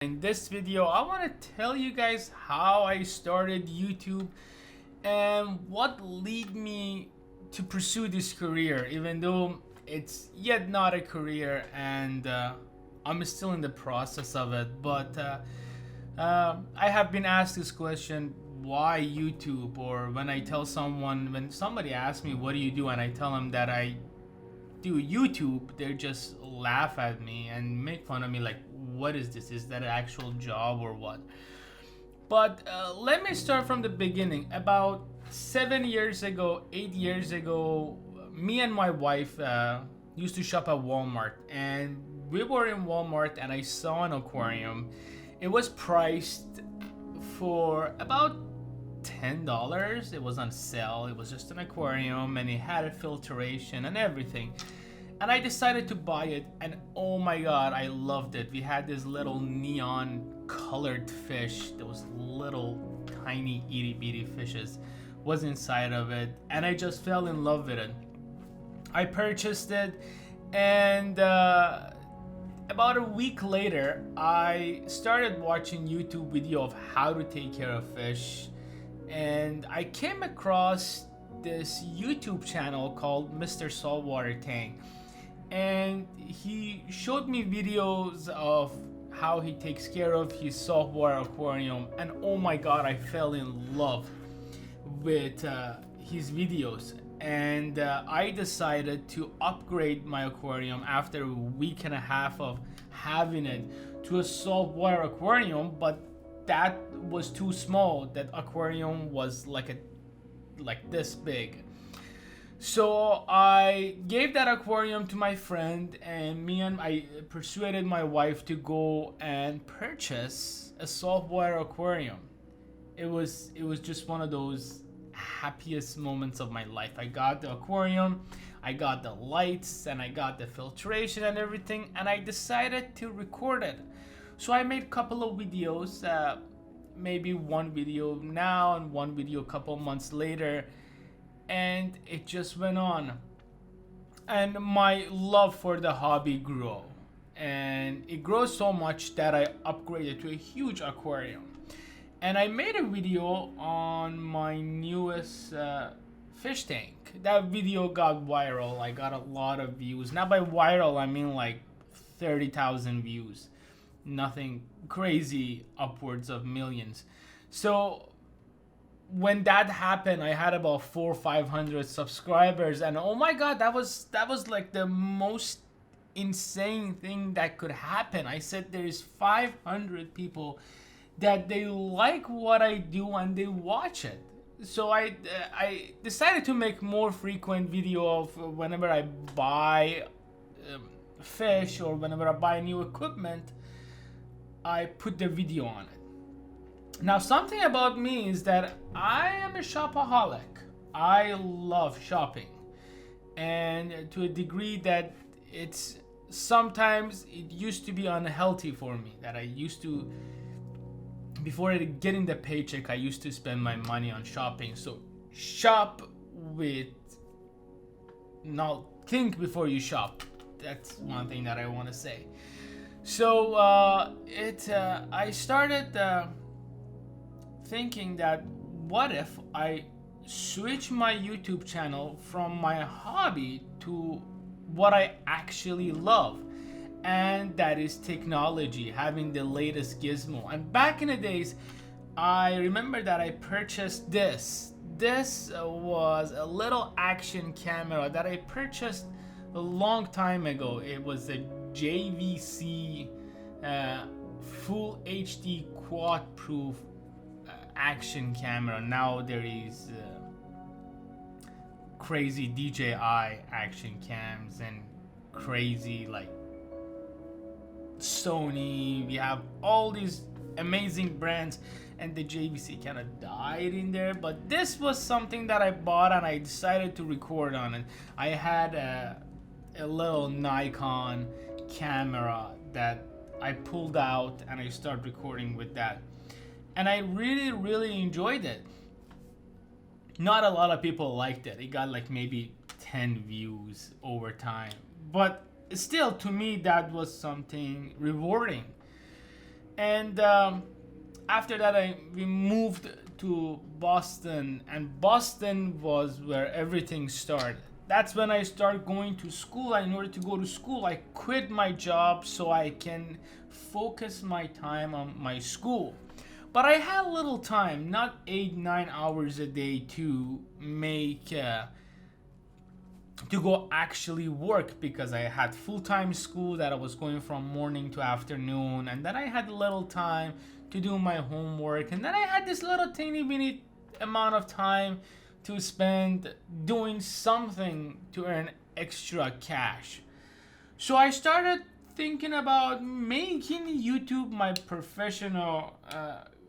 In this video, I want to tell you guys how I started YouTube and what led me to pursue this career, even though it's yet not a career and I'm still in the process of it. But I have been asked this question, why YouTube? Or when somebody asks me, what do you do? And I tell them that I do YouTube, they just laugh at me and make fun of me like, what is this? Is that an actual job or what? But let me start from the beginning. About 7 years ago, 8 years ago, me and my wife used to shop at Walmart, and we were in Walmart and I saw an aquarium. It was priced for about $10. It was on sale. It was just an aquarium and it had a filtration and everything. And I decided to buy it, and oh my god, I loved it. We had this little neon colored fish. Those little tiny itty bitty fishes was inside of it, and I just fell in love with it. I purchased it, and about a week later, I started watching YouTube video of how to take care of fish, and I came across this YouTube channel called Mr. Saltwater Tank, and he showed me videos of how he takes care of his saltwater aquarium, and oh my god, I fell in love with his videos. And I decided to upgrade my aquarium after a week and a half of having it to a saltwater aquarium, but that was too small. That aquarium was like this big. So I gave that aquarium to my friend, and I persuaded my wife to go and purchase a saltwater aquarium. It was just one of those happiest moments of my life. I got the aquarium, I got the lights, and I got the filtration and everything, and I decided to record it. So I made a couple of videos, maybe one video now and one video a couple months later, and it just went on. And my love for the hobby grew, and it grows so much that I upgraded to a huge aquarium. And I made a video on my newest fish tank. That video got viral. I got a lot of views. Not by viral, I mean like 30,000 views. Nothing crazy, upwards of millions. So when that happened, I had about 400 or 500 subscribers, and oh my god, that was like the most insane thing that could happen. I said there is 500 people that they like what I do and they watch it. So I decided to make more frequent video of whenever I buy fish or whenever I buy new equipment, I put the video on it. Now, something about me is that I am a shopaholic. I love shopping, and to a degree that sometimes it used to be unhealthy for me. That I used to, before getting the paycheck, I used to spend my money on shopping. So shop with, think before you shop. That's one thing that I want to say. So I started thinking that what if I switch my YouTube channel from my hobby to what I actually love, and that is technology, having the latest gizmo. And back in the days, I remember that I purchased this. This was a little action camera that I purchased a long time ago. It was a JVC full HD quad proof action camera. Now there is crazy DJI action cams and crazy like Sony. We have all these amazing brands, and the JVC kind of died in there. But this was something that I bought and I decided to record on it. I had a little Nikon camera that I pulled out and I started recording with that, and I really enjoyed it. Not a lot of people liked it. It got like maybe 10 views over time, but still, to me, that was something rewarding. And after that, we moved to Boston, and Boston was where everything started. That's when I started going to school. In order to go to school, I quit my job so I can focus my time on my school. But I had little time, not 8-9 hours a day to make to go actually work, because I had full-time school that I was going from morning to afternoon, and then I had little time to do my homework, and then I had this little teeny bitty amount of time to spend doing something to earn extra cash. So I started thinking about making YouTube my professional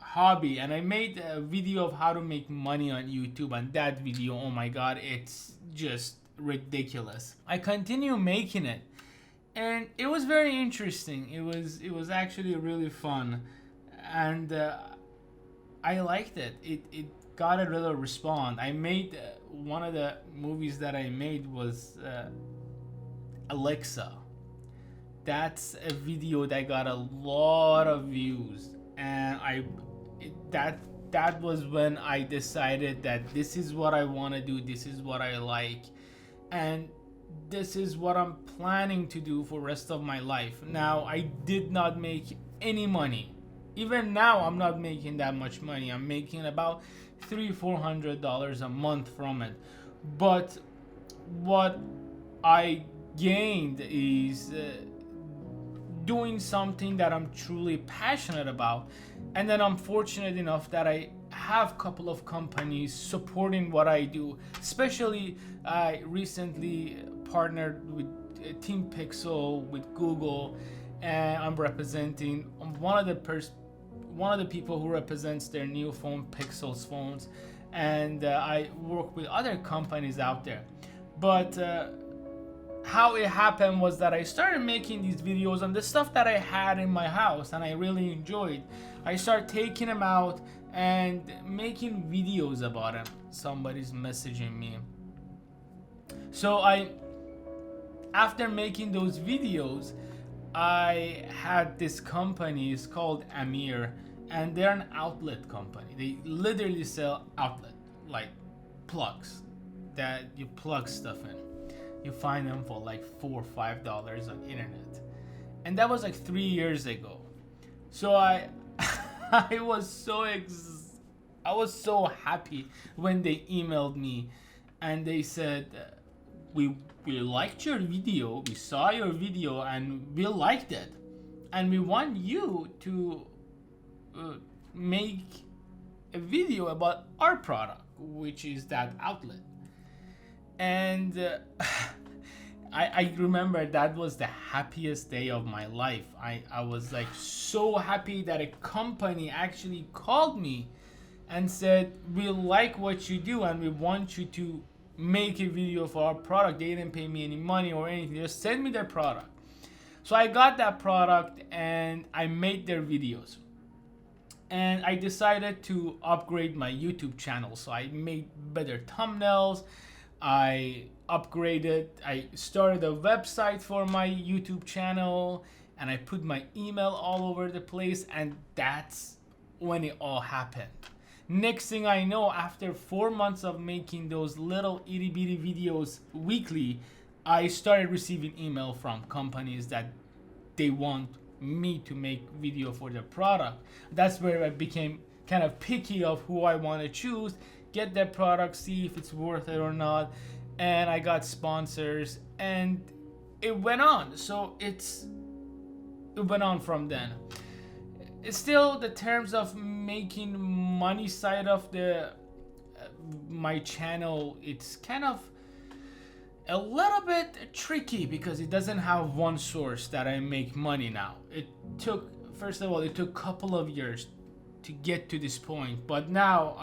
hobby, and I made a video of how to make money on YouTube, and that video, oh my god, it's just ridiculous. I continue making it, and it was very interesting. It was actually really fun, and I liked it. It got a little response. I made one of the movies that I made was Alexa. That's a video that got a lot of views, and that was when I decided that this is what I want to do, this is what I like, and this is what I'm planning to do for the rest of my life. Now, I did not make any money. Even now, I'm not making that much money. I'm making about $300-400 a month from it. But what I gained is doing something that I'm truly passionate about. And then I'm fortunate enough that I have a couple of companies supporting what I do. Especially, I recently partnered with Team Pixel with Google, and I'm representing one of the people who represents their new phone, Pixel's phones, and I work with other companies out there. But how it happened was that I started making these videos on the stuff that I had in my house and I really enjoyed. I started taking them out and making videos about them. Somebody's messaging me. So after making those videos, I had this company. It's called Amir, and they're an outlet company. They literally sell outlet, like plugs that you plug stuff in. You find them for like $4 or $5 on internet, and that was like 3 years ago. So I was so happy when they emailed me and they said, we liked your video, we saw your video and we liked it, and we want you to make a video about our product, which is that outlet. And I remember that was the happiest day of my life. I was like so happy that a company actually called me and said, we like what you do and we want you to make a video for our product. They didn't pay me any money or anything, they just send me their product. So I got that product and I made their videos, and I decided to upgrade my YouTube channel. So I made better thumbnails, I started a website for my YouTube channel, and I put my email all over the place, and that's when it all happened. Next thing I know, after 4 months of making those little itty bitty videos weekly, I started receiving email from companies that they want me to make video for their product. That's where I became kind of picky of who I want to choose, get their product, see if it's worth it or not, and I got sponsors, and it went on. So it went on from then. It's still the terms of making money side of the my channel, it's kind of a little bit tricky because it doesn't have one source that I make money now. First of all, it took a couple of years to get to this point, but now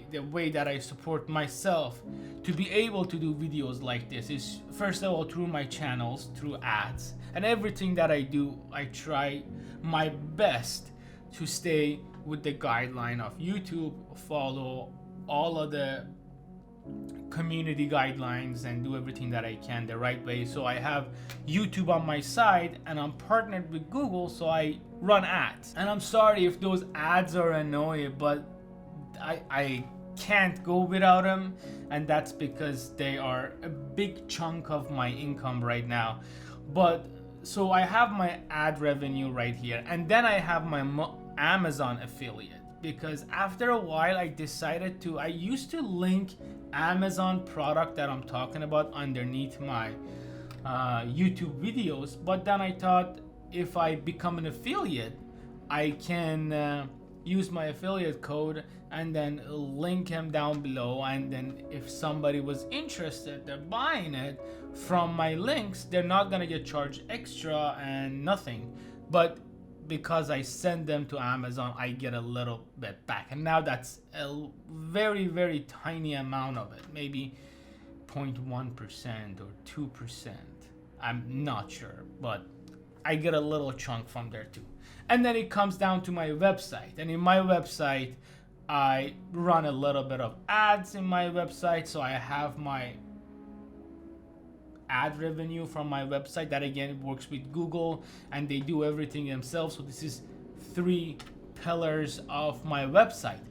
the way that I support myself to be able to do videos like this is, first of all, through my channels, through ads, and everything that I do, I try my best to stay with the guideline of YouTube, follow all of the community guidelines and do everything that I can the right way. So I have YouTube on my side and I'm partnered with Google, so I run ads. And I'm sorry if those ads are annoying, but I can't go without them, and that's because they are a big chunk of my income right now. But so I have my ad revenue right here, and then I have my Amazon affiliate, because after a while I decided I used to link Amazon product that I'm talking about underneath my YouTube videos, but then I thought if I become an affiliate, I can use my affiliate code and then link him down below, and then if somebody was interested, they're buying it from my links, they're not gonna get charged extra and nothing. But because I send them to Amazon, I get a little bit back, and now that's a very, very tiny amount of it, maybe 0.1% or 2%. I'm not sure, but I get a little chunk from there too. And then it comes down to my website, and in my website I run a little bit of ads in my website, so I have my ad revenue from my website that again works with Google, and they do everything themselves. So this is 3 pillars of my website.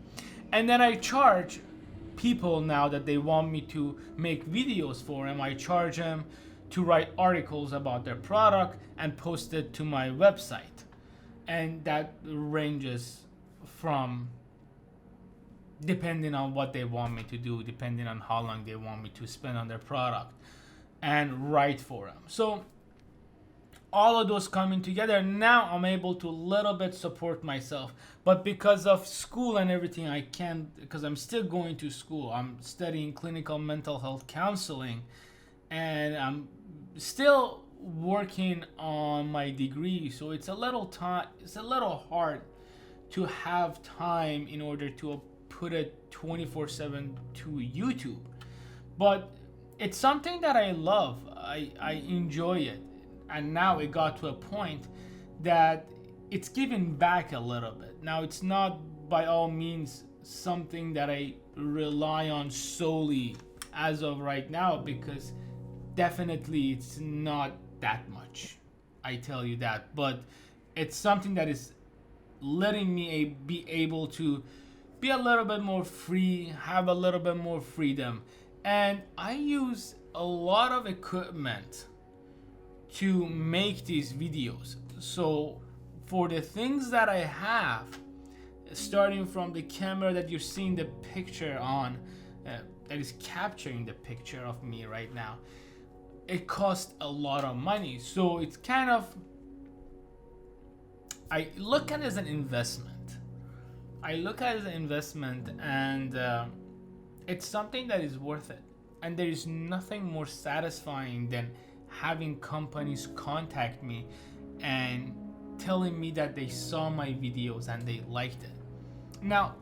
And then I charge people now that they want me to make videos for them. I charge them to write articles about their product and post it to my website, and that ranges from depending on what they want me to do, depending on how long they want me to spend on their product and write for them. So all of those coming together, now I'm able to little bit support myself. But because of school and everything, I can't, because I'm still going to school. I'm studying clinical mental health counseling, and I'm still working on my degree, so it's a little hard to have time in order to put it 24/7 to YouTube. But it's something that I love. I enjoy it, and now it got to a point that it's giving back a little bit. Now it's not by all means something that I rely on solely as of right now, because definitely it's not that much, I tell you that, but it's something that is letting me be able to be a little bit more free, have a little bit more freedom. And I use a lot of equipment to make these videos. So for the things that I have, starting from the camera that you're seeing the picture on, that is capturing the picture of me right now, it costs a lot of money. So it's kind of, I look at it as an investment. And it's something that is worth it. And there is nothing more satisfying than having companies contact me and telling me that they saw my videos and they liked it. Now,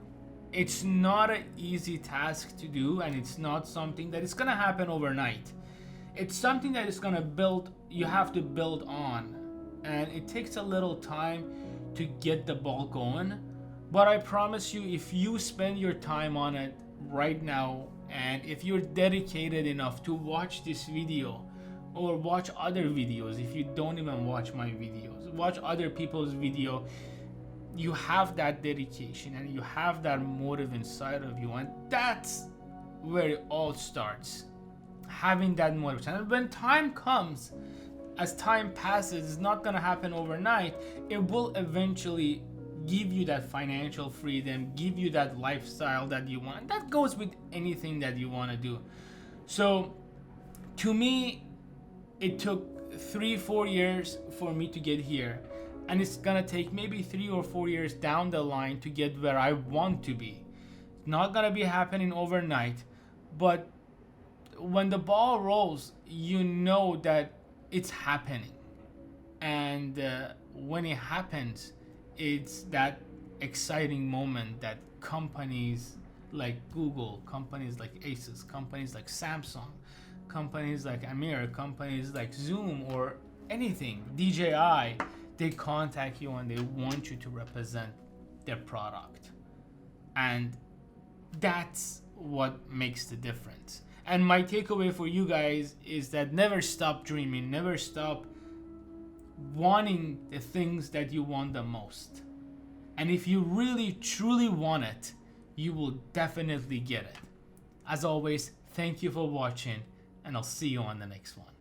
it's not an easy task to do, and it's not something that is gonna happen overnight. It's something that is gonna build, you have to build on, and it takes a little time to get the ball going. But I promise you, if you spend your time on it right now, and if you're dedicated enough to watch this video or watch other videos, if you don't even watch my videos, watch other people's video, you have that dedication and you have that motive inside of you, and that's where it all starts. Having that motivation. And when time comes, as time passes, it's not gonna happen overnight, it will eventually give you that financial freedom, give you that lifestyle that you want. And that goes with anything that you want to do. So to me, it took 3-4 years for me to get here, and it's gonna take maybe 3 or 4 years down the line to get where I want to be. It's not gonna be happening overnight, but when the ball rolls, you know that it's happening. And when it happens, it's that exciting moment that companies like Google, companies like Asus, companies like Samsung, companies like Amir, companies like Zoom, or anything, DJI, they contact you and they want you to represent their product. And that's what makes the difference. And my takeaway for you guys is that never stop dreaming, never stop wanting the things that you want the most. And if you really truly want it, you will definitely get it. As always, thank you for watching, and I'll see you on the next one.